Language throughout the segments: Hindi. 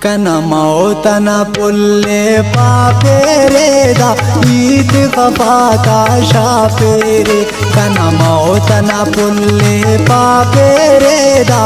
कनमौतन पुल्ले पापेरेदा ईद खफाता शापेरे कनमौतन पुल्ले पापेरेदा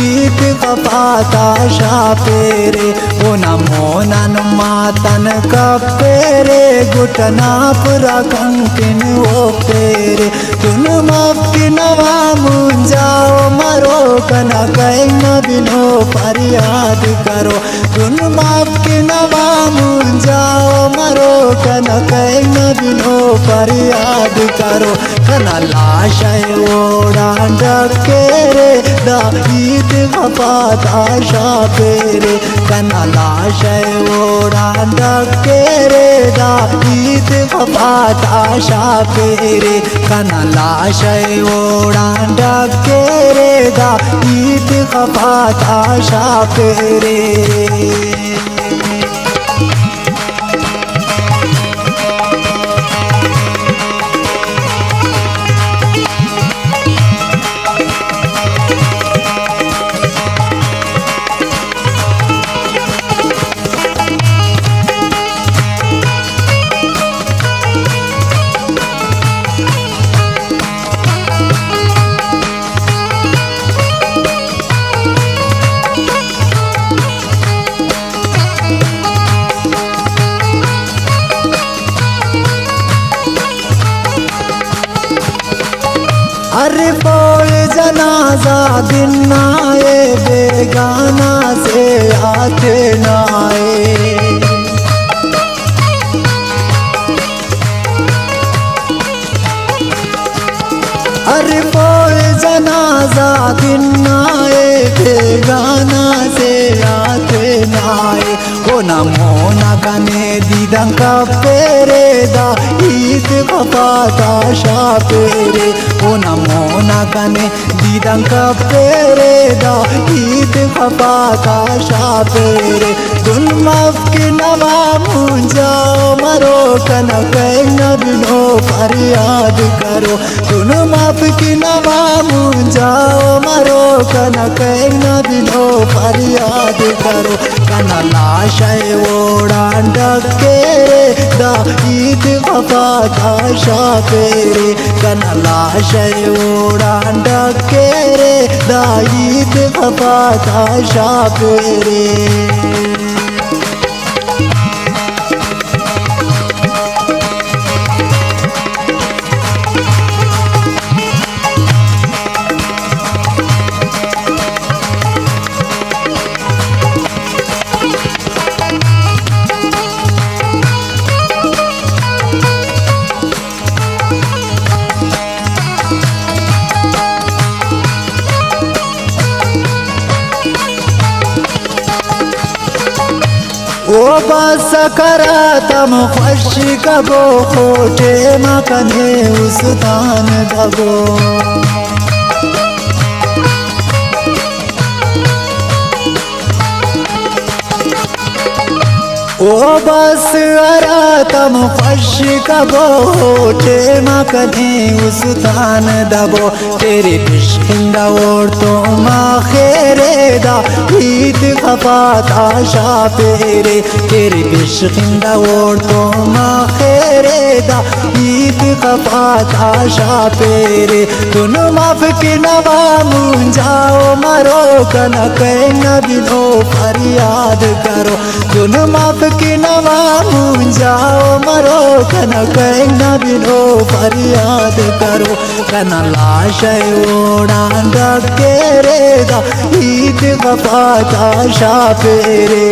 ईद खफाता शापेरे ओ नमोनन मातन कपेरे गुटना पुरा कंकिन ओ पेरे तुन माफी नवा मुंजाओ मरो कना कहीं न बिनो फरियाद करो तुन माफ के नवा मुंजाओ मरो कना कहीं न बिनो फरियाद करो कना लाश ओड़ा डके रे दा ईद खफाता शापेरे कना लाश ओड़ा डके रे दा ईद खफाता शापेरे कना लाश ओड़ा डके रे दा ईद खफाता शापेरे अरे बोल जनाजा दिन आए बेगाना से आते न आए अरे बोल जनाजा दिन आए बेगाना से आते न आए ओ नमो नगने दीदं कपेरे दा ईद खफाता शापेरे ओ नमो नगने दीदं कपेरे दा ईद खफाता शापेरे तुन माफ के नवा मुंजाओ मरो कना कहीं न बिनो फरियाद करो तुन माफ के नवा मुंजाओ मरो कना कहीं न बिनो फरियाद करो कना लाश ओड़ा डके रे दा ईद खफाता शापेरे कना लाश ओड़ा डके रे दा ईद खफाता शापेरे ओ बस करातम खुश कबो खोटे मकने उस दान दबो ओ बस अरातम खुश कबो होठे मकने उस दान दबो तेरे इश्किंदा और तो माखेरे दा ईद खफाता शापेरे तेरे इश्किंदा और तो माखेरे दा ईद खफाता शापेरे तुन माफ के नवा मुंजाओ मरो कना कहीं न बिनो फरियाद करो तुन माफ के नवा मुंजाओ मरो कना कहीं न बिनो फरियाद करो कना लाश ओड़ा डके रे दा ईद खफाता शापेरे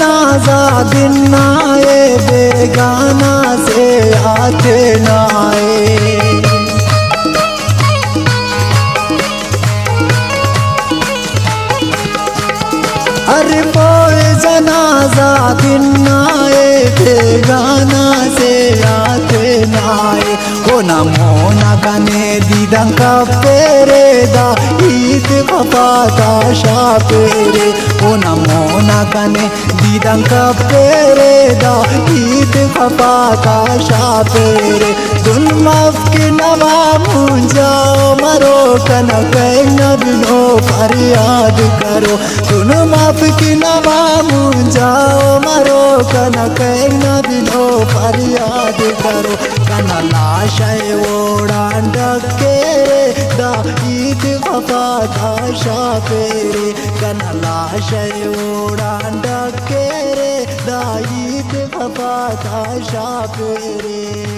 जनाजा दिन आए बेगाना से आते न आए। अरे बोए जनाजा दिन आए बेगाना से आते न आए। हो ना मोना गने दीदं का पेरे दा ईद बाबा का शापेरे। हो ना मोना गने दीदं का पेरे दा ईद बाबा का शापेरे। दुन माफ के नवा मुंजाओ मरो कन न बिनो फरियाद करो। दुन माफ के नवा मुंजाओ मरो कन न बिनो फरियाद करो। कन लाशय ओढ़ान डकेरे दा ईद बाबा का शापेरे। कन लाशय ओढ़ान डकेरे दा ईद बाबा का शापेरे।